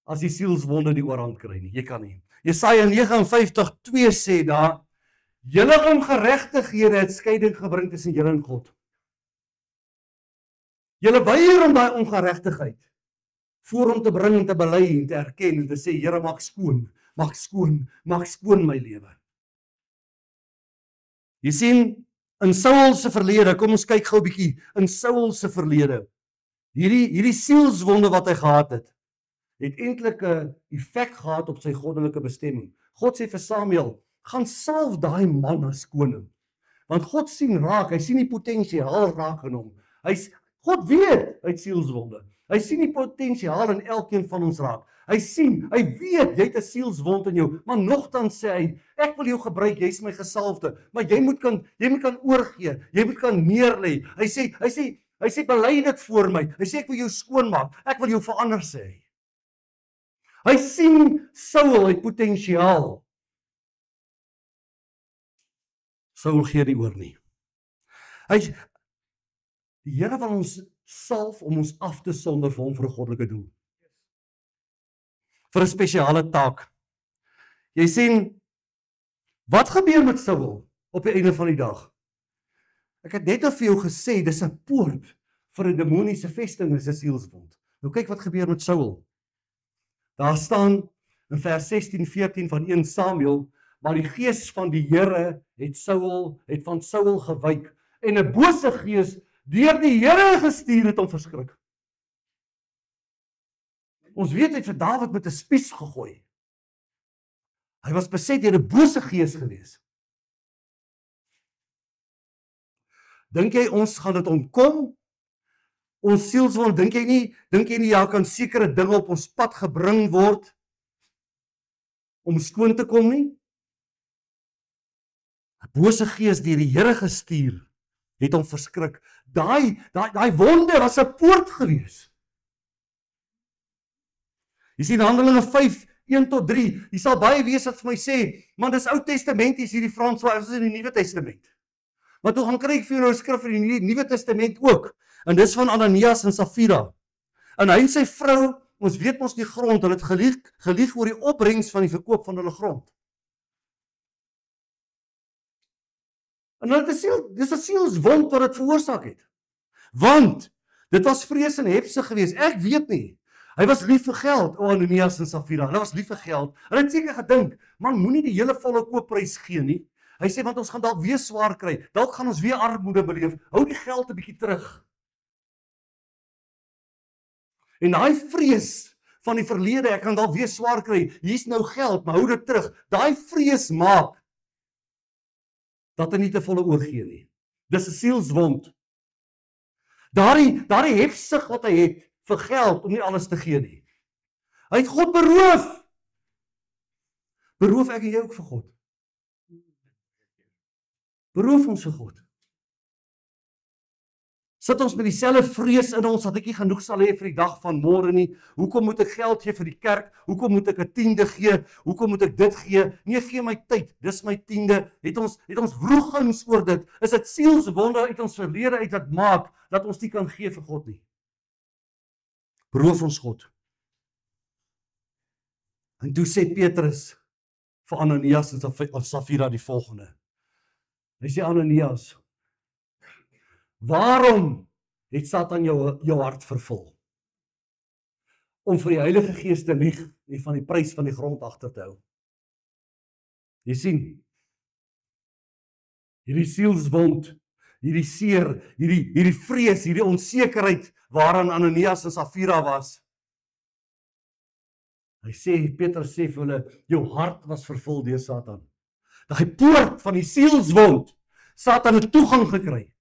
as die sielswonde die oorhand kry nie. Jy kan nie. Jesaja 59:2 sê daar, julle ongeregtighede het skeiding gebring tussen julle en God. Julle weier om daai ongeregtigheid voor hom te bring en te bely en te erken en te sê, Here, maak skoon my lewe. Jy sien, in Saul se verlede, kom ons kyk gou 'n bietjie, in Saul se verlede, hierdie sielswonde wat hy gehad het eintlik 'n effek gehad op sy goddelike bestemming. God sê vir Samuel, gaan salf daai man as koning. Want God sien raak, hy sien die potensiaal raak in hom. God weet hy het sielswonde. Hy sien die potensiaal in elkeen van ons raak. Hy weet, jy het 'n sielswond in jou, maar nogtans sê hy, ek wil jou gebruik, jy's my gesalfde, maar jy moet kan oorgee, jy moet kan neerlê. Hy sê, bely dit voor my. Hy sê, ek wil jou skoonmaak, ek wil jou verander, sê hy. Hy sien Saul het potensiaal. Saul gee nie oor nie. Die Here wil ons salf om ons af te sonder vir hom vir 'n goddelike doel. Vir 'n spesiale taak. Jy sien, wat gebeur met Saul op die einde van die dag? Ek het net al vir jou gesê, dis 'n poort vir 'n demoniese vesting, is 'n sielswond. Nou kyk wat gebeur met Saul. Daar staan in vers 16-14 van 1 Samuel, maar die gees van die Here het van Saul gewyk en 'n bose gees deur die Here gestuur het om verskrik. Ons weet hy het vir Dawid met 'n spies gegooi. Hy was beset deur 'n bose gees gewees. Dink jy ons gaan dit ontkom? Ons sielswond, dink jy nie daar kan sekere dinge op ons pad gebring word om skoon te kom nie? 'n Bose gees deur die Here gestuur het hom verskrik. Daai wonde was 'n poort gewees. Jy sien Handelinge 5:1-3. Jy sal baie wees wat vir my sê, man, dis Ou Testamenties hierdie Frans, waar is in die Nuwe Testament. Maar toe gaan kry ek vir jou 'n skrif in die Nuwe Testament ook. En dis van Ananias en Safira. En hy en sy vrou, ons weet mos die grond, hulle het gelieg oor die opbrengs van die verkoop van hulle grond. En hulle het dis 'n sielswond wat dit veroorsaak het. Want dit was vrees en hepsig geweest. Ek weet nie. Hy was lief vir geld, Ananias en Safira. Hulle was lief vir geld. Hulle het seker gedink, man, moenie die hele volle koopprys gee nie. Hy sê, want ons gaan dalk weer swaar kry. Dalk gaan ons weer armoede beleef. Hou die geld 'n bietjie terug. En daai vrees van die verlede, ek kan dalk weer swaar kry. Hier's nou geld, maar hou dit terug. Daai vrees maak dat hy nie te volle oorgee nie. Dis 'n sielswond. Daardie hepsig wat hy het vir geld om nie alles te gee nie. Hy het God beroof. Beroof ek en jy ook vir God? Beroof ons vir God. Sit ons met dieselfde vrees in ons dat ek nie genoeg sal hê vir die dag van môre nie. Hoekom moet ek geld gee vir die kerk? Hoekom moet ek 'n tiende gee? Hoekom moet ek dit gee? Nee, gee my tyd. Dis my tiende. Het ons wrogings oor dit? Is dit sielswonde uit ons verlede uit wat maak dat ons nie kan gee vir God nie? Beroof ons God. En toe sê Petrus vir Ananias en Safira die volgende. Hy sê, Ananias, waarom het Satan jou hart vervul? Om vir die Heilige Gees te lieg en van die prys van die grond agter te hou. Jy sien, hierdie sielswond, hierdie seer, hierdie vrees, hierdie onsekerheid waaraan Ananias en Safira was. Petrus sê vir hulle, jou hart was vervul deur Satan. Daai poort van die sielswond, Satan het toegang gekry.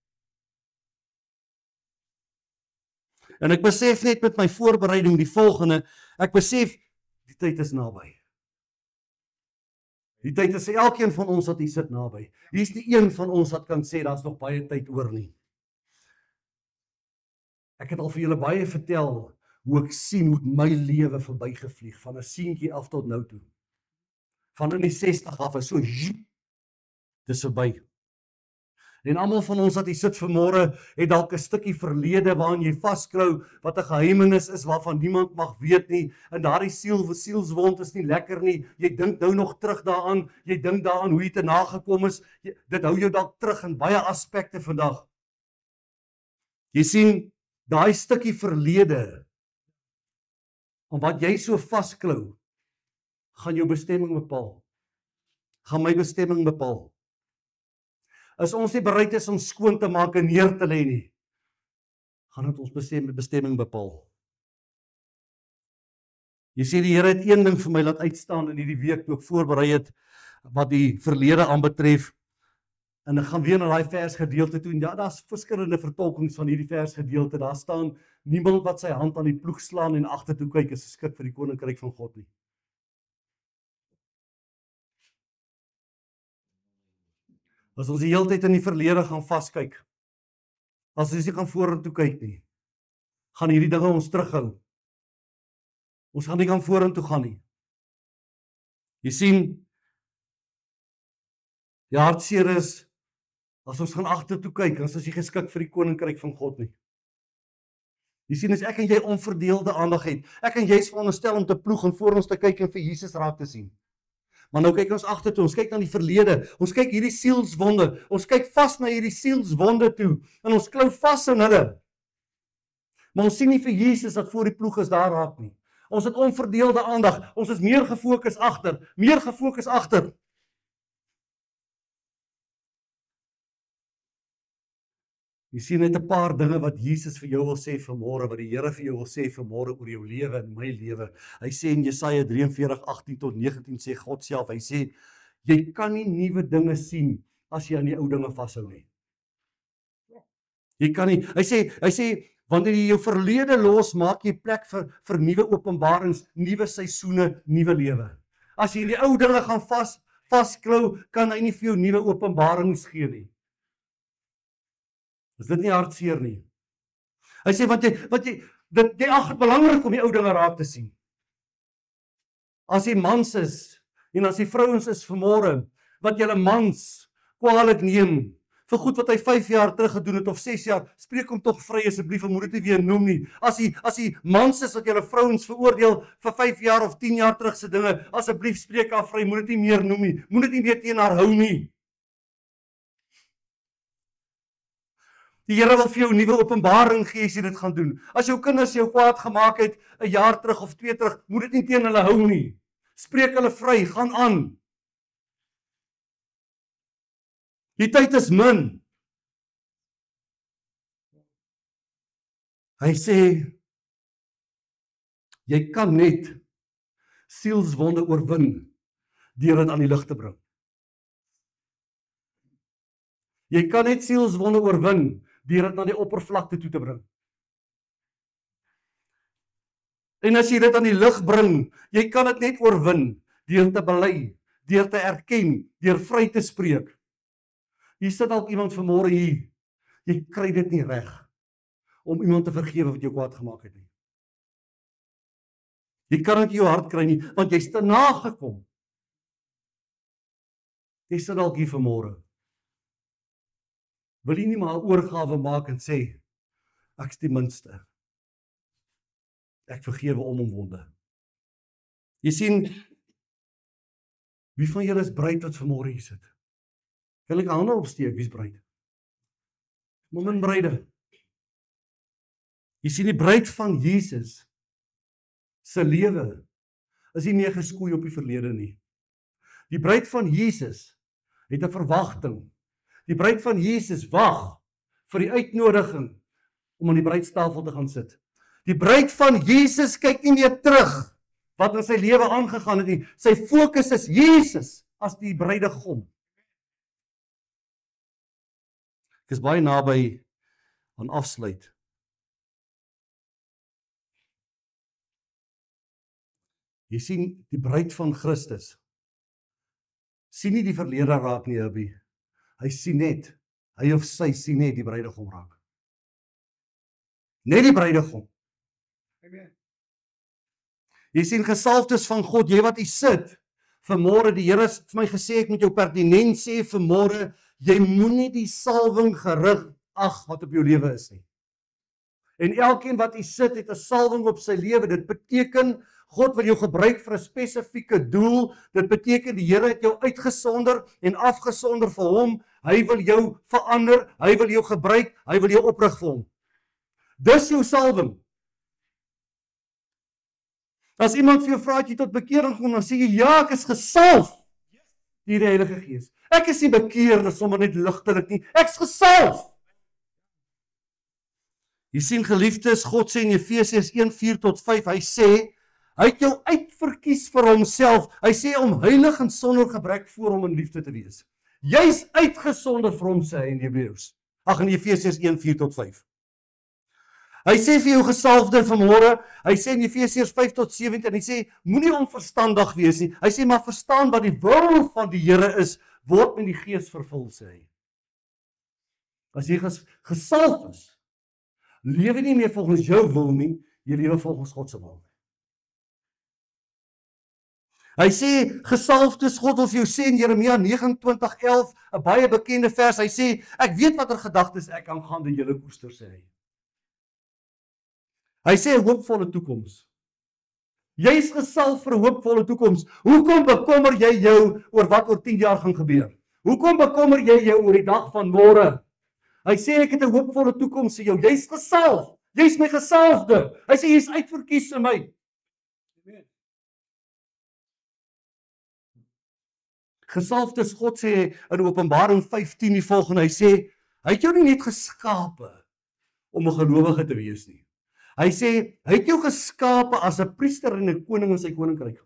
En ek besef net met my voorbereiding die volgende, ek besef, die tyd is naby. Die tyd is elkeen van ons wat hier sit naby. Hier is nie een van ons wat kan sê, daar's nog baie tyd oor nie. Ek het al vir julle baie vertel, hoe ek sien hoe my lewe verbygevlieg, van 'n seentjie af tot nou toe. Van in die 60 af is so, Dis verby. En almal van ons wat hier sit vanmôre het dalk 'n stukkie verlede waarin jy vasklou, wat 'n geheimenis is waarvan niemand mag weet nie. En daardie sielswond is nie lekker nie. Jy dink nou nog terug daaraan, jy dink daaraan hoe jy te nagekom is. Dit hou jou dalk terug in baie aspekte vandag. Jy sien, daai stukkie verlede, om wat jy so vasklou, gaan jou bestemming bepaal. Gaan my bestemming bepaal. As ons nie bereid is om skoon te maak en neer te lê nie, gaan dit ons bestemming bepaal. Jy sê die Here het een ding vir my laat uitstaan in hierdie week toe ek voorberei het wat die verlede aanbetref. En ek gaan weer na daai versgedeelte toe. En ja, daar's verskillende vertolkings van hierdie versgedeelte. Daar staan niemand wat sy hand aan die ploeg slaan en agtertoe kyk is geskik vir die koninkryk van God nie. As ons die hele tyd in die verlede gaan vaskyk, as ons nie gaan vorentoe kyk nie, gaan hierdie dinge ons terughou. Ons gaan nie gaan vorentoe gaan nie. Jy sien, die hartseer is, as ons gaan agtertoe kyk, dan is ons nie geskik vir die koninkryk van God nie. Jy sien, as ek en jy onverdeelde aandag het, ek en jy is veronderstel om te ploeg en voor ons te kyk en vir Jesus raak te sien. Maar nou kyk ons agtertoe, ons kyk na die verlede, ons kyk hierdie sielswonde, ons kyk vas na hierdie sielswonde toe, en ons klou vas in hulle. Maar ons sien nie vir Jesus wat voor die ploeg is daar raak nie. Ons het onverdeelde aandag, ons is meer gefokus agter. Jy sien net 'n paar dinge wat Jesus vir jou wil sê vanmôre, wat die Here vir jou wil sê vanmôre oor jou lewe en my lewe. Hy sê in Jesaja 43:18-19 sê God self, hy sê, jy kan nie nuwe dinge sien as jy aan die ou dinge vashou nie. Jy kan nie, hy sê, wanneer jy jou verlede los, maak jy plek vir nuwe openbarings, nuwe seisoene, nuwe lewe. As jy in die ou dinge gaan vasklou, kan hy nie vir jou nuwe openbarings gee nie. Is dit nie hartseer nie? Hy sê, want jy ag dit belangrik om die ou dinge raak te sien. As jy mans is, en as jy vrouens is vanmôre, wat julle mans kwaadlik neem, vir goed wat hy 5 jaar terug gedoen het, of 6 jaar, spreek hom tog vry asseblief, en moet dit nie weer noem nie. As jy mans is wat julle vrouens veroordeel, vir 5 jaar of 10 jaar terug se dinge, asseblief spreek haar vry, moet dit nie meer noem nie, moet dit nie meer teen haar hou nie. Die Here wil vir jou 'n nuwe openbaring gee as jy dit gaan doen. As jou kinders jou kwaad gemaak het 'n jaar terug of 2 terug, moet dit nie teen hulle hou nie. Spreek hulle vry, gaan aan. Die tyd is min. Hy sê, jy kan net sielswonde oorwin deur dit aan die lig te bring. Jy kan net sielswonde oorwin deur dit na die oppervlakte toe te bring. En as jy dit aan die lig bring, jy kan dit net oorwin deur te bely, deur te erken, deur vry te spreek. Hier sit dalk iemand vanmôre hier, jy kry dit nie reg om iemand te vergewe wat jou kwaad gemaak het nie. Jy kan dit in jou hart kry nie, want jy's te nagekom. Jy sit dalk hier vanmôre. Wil jy nie maar 'n oorgawe maak en sê, ek's die minste. Ek vergewe omwonde. Jy sien, wie van julle is bereid wat vanmôre hier sit? Kan ek hande opsteek, wie's bereid? Min breide. Jy sien die bruid van Jesus se lewe is nie meer geskoei op die verlede nie. Die bruid van Jesus het 'n verwagting. Die bruid van Jesus wag vir die uitnodiging om aan die bruidstafel te gaan sit. Die bruid van Jesus kyk nie meer terug wat in sy lewe aangegaan het nie. Sy fokus is Jesus as die bruidegom. Ek is baie naby aan afsluit. Jy sien die bruid van Christus sien nie die verlede raak nie, Hubby. Hy sien net, hy of sy sien net die bruidegom raak. Net die bruidegom. Jy sien gesalfdes van God, jy wat hier sit, vanmôre, die Here het vir my gesê, ek moet jou pertinent sê vanmôre, jy moenie die salwing gerig ag wat op jou lewe is nie. En elkeen wat hier sit, het 'n salwing op sy lewe. Dit beteken, God wil jou gebruik vir 'n spesifieke doel. Dit beteken, die Here het jou uitgesonder en afgesonder vir hom. Hy wil jou verander, hy wil jou gebruik, hy wil jou oprig vir hom. Dis jou salwing. As iemand vir jou vra, het jy tot bekering kom, dan sê jy, ja, ek is gesalf deur die Heilige Gees. Ek is nie bekeerd sommer net ligtelik nie. Ek is gesalf. Jy sien geliefdes, God sê in Efesiërs 1:4-5, hy sê, hy het jou uitverkies vir homself. Hy sê om heilig en sonder gebrek voor hom in liefde te wees. Jy's uitgesonder vir hom, sê hy in Hebreërs. In Efesiërs 1:4-5. Hy sê vir jou gesalfde vanmôre, hy sê in Efesiërs 5-17, hy sê, moenie onverstandig wees nie. Hy sê, maar verstaan wat die wil van die Here is, word met die Gees vervul, sê hy. As jy gesalf is, lewe nie meer volgens jou wil nie, jy lewe volgens God se wil. Hy sê, gesalfdes, God wil vir jou sê in Jeremia 29:11, 'n baie bekende vers, hy sê, ek weet watter gedagtes ek aangaande julle koester, sê hy. Hy sê 'n hoopvolle toekoms. Jy is gesalf vir 'n hoopvolle toekoms. Hoekom bekommer jy jou oor wat oor 10 jaar gaan gebeur? Hoekom bekommer jy jou oor die dag van môre? Hy sê ek het 'n hoopvolle toekoms vir jou. Jy's gesalf. Jy's my gesalfde. Hy sê jy's uitverkies in my. Gesalfdes, God sê in Openbaring 15 die volgende, hy sê, hy het jou nie net geskape om 'n gelowige te wees nie. Hy sê, hy het jou geskape as 'n priester en 'n koning in sy koninkryk.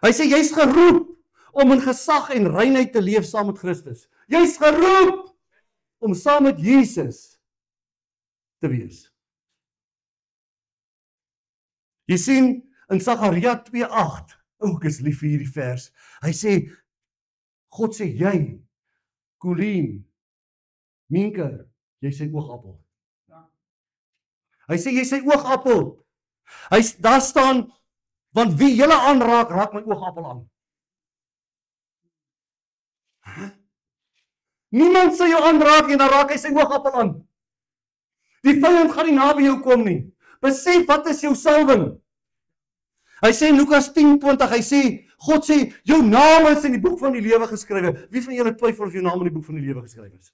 Hy sê, jy's geroep om in gesag en reinheid te leef saam met Christus. Jy's geroep om saam met Jesus te wees. Jy sien, in Sagaria 2:8, ek is lief vir hierdie vers, hy sê, God sê, jy, Colleen, Minke, jy is sy oogappel. Hy sê, jy is sy oogappel. Daar staan, want wie julle aanraak, raak my oogappel aan. Niemand sê jou aanraak en dan raak hy sy oogappel aan. Die vyand gaan nie naby jou kom nie. Besef, wat is jou salwing? Hy sê in Lukas 10:20, hy sê, God sê, jou naam is in die boek van die lewe geskrywe. Wie van julle twyfel of jou naam in die boek van die lewe geskrywe is?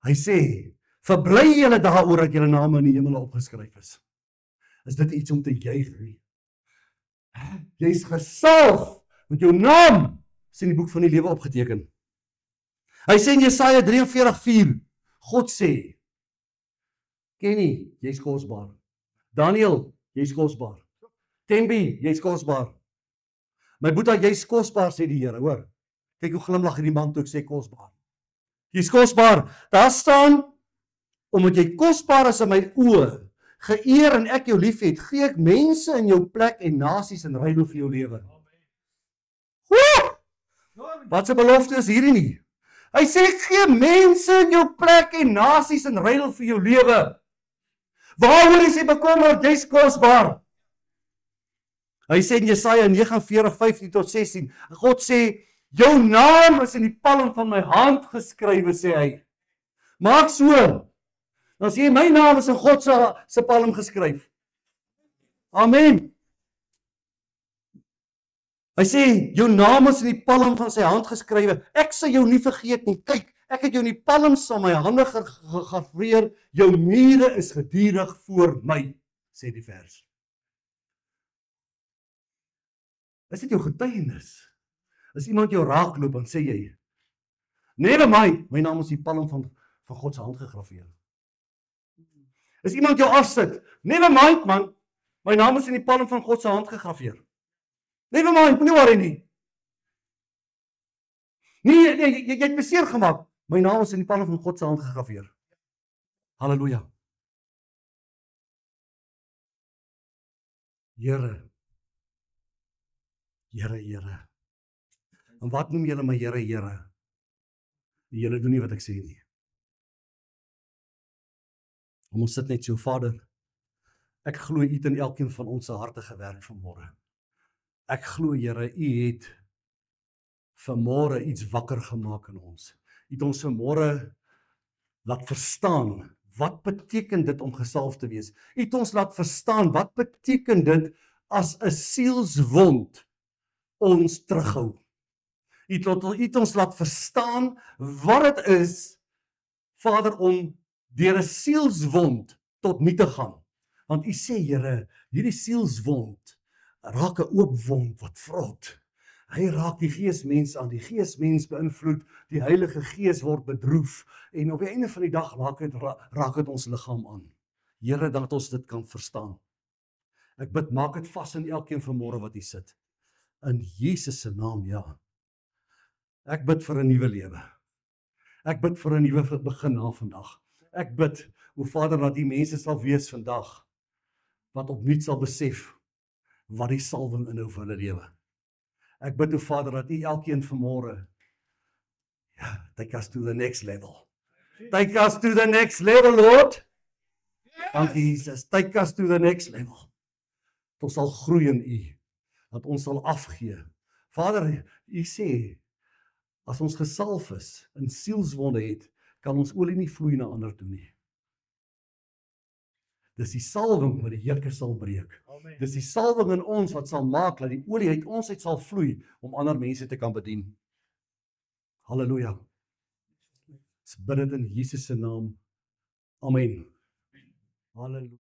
Hy sê, verbly julle daaroor dat julle name in die hemel opgeskryf is. Is dit iets om te juig nie? Jy is gesalf met jou naam is in die boek van die lewe opgeteken. Hy sê in Jesaja 43:4, God sê, Kenny, jy's kosbaar. Daniel, jy's kosbaar. Tembi, jy's kosbaar. My boetie, jy's kosbaar, sê die Here, hoor. Kyk hoe glimlag hierdie man toe ek sê kosbaar. Jy's kosbaar. Daar staan, omdat jy kosbaar is in my oë, geëer en ek jou liefhet, gee ek mense in jou plek en nasies in ruil vir jou lewe. Wat 'n belofte is hierdie nie? Hy sê, gee mense in jou plek en nasies in ruil vir jou lewe. Waaroor is jy bekommerd? Jy's kosbaar. Hy sê in Jesaja 49:15-16, God sê, jou naam is in die palm van my hand geskrywe, sê hy. Maak so. Dan sê my naam is in God se palm geskryf. Amen. Hy sê, jou naam is in die palm van sy hand geskrywe. Ek sal jou nie vergeet nie. Kyk, ek het jou in die palms van my hande gegraveer. Jou mure is gedurig voor my, sê die vers. Is dit jou getuienis? As iemand jou raakloop, dan sê jy, never mind, my naam is in die palm van God se hand gegraveer. As iemand jou afsit, never mind man, my naam is in die palm van God se hand gegraveer. Never mind, moenie worry nie. Nee, jy het beseer gemaak. My naam is in die palm van God se hand gegraveer. Halleluja. Here. Here, Here. En wat noem julle my Here, Here? Julle doen nie wat ek sê nie. Ons sit net so, Vader, Ek glo U het in elkeen van ons se harte gewerk vanmôre. Ek glo Here, U het vanmôre iets wakker gemaak in ons. U het ons vanmôre laat verstaan, wat beteken dit om gesalf te wees? U het ons laat verstaan, wat beteken dit as 'n sielswond ons terughou? U het ons laat verstaan wat dit is, Vader, om deur 'n sielswond tot nie te gaan. Want U sê, Here, hierdie sielswond raak 'n oop wond wat vrot. Hy raak die geesmens aan, die geesmens beïnvloed, die Heilige Gees word bedroef en op die einde van die dag raak dit ons liggaam aan. Here, dat ons dit kan verstaan. Ek bid, maak dit vas in elkeen vanmôre wat hier sit. In Jesus se naam, ja. Ek bid vir 'n nuwe lewe. Ek bid vir 'n nuwe begin na vandag. Ek bid, o Vader, dat die mense sal wees vandag wat opnuut sal besef wat die salwing inhou vir hulle lewe. Ek bid, o Vader, dat U elkeen vanmôre, take us to the next level. Take us to the next level, Lord. Dankie Jesus, take us to the next level. Dat ons sal groei in U, dat ons sal afgee. Vader, U sê, as ons gesalf is, en sielswonde het, kan ons olie nie vloei na ander toe nie. Dis die salwing wat die juk sal breek. Amen. Dis die salwing in ons wat sal maak dat die olie uit ons uit sal vloei om ander mense te kan bedien. Halleluja. Ons bid dit in Jesus se naam. Amen. Halleluja.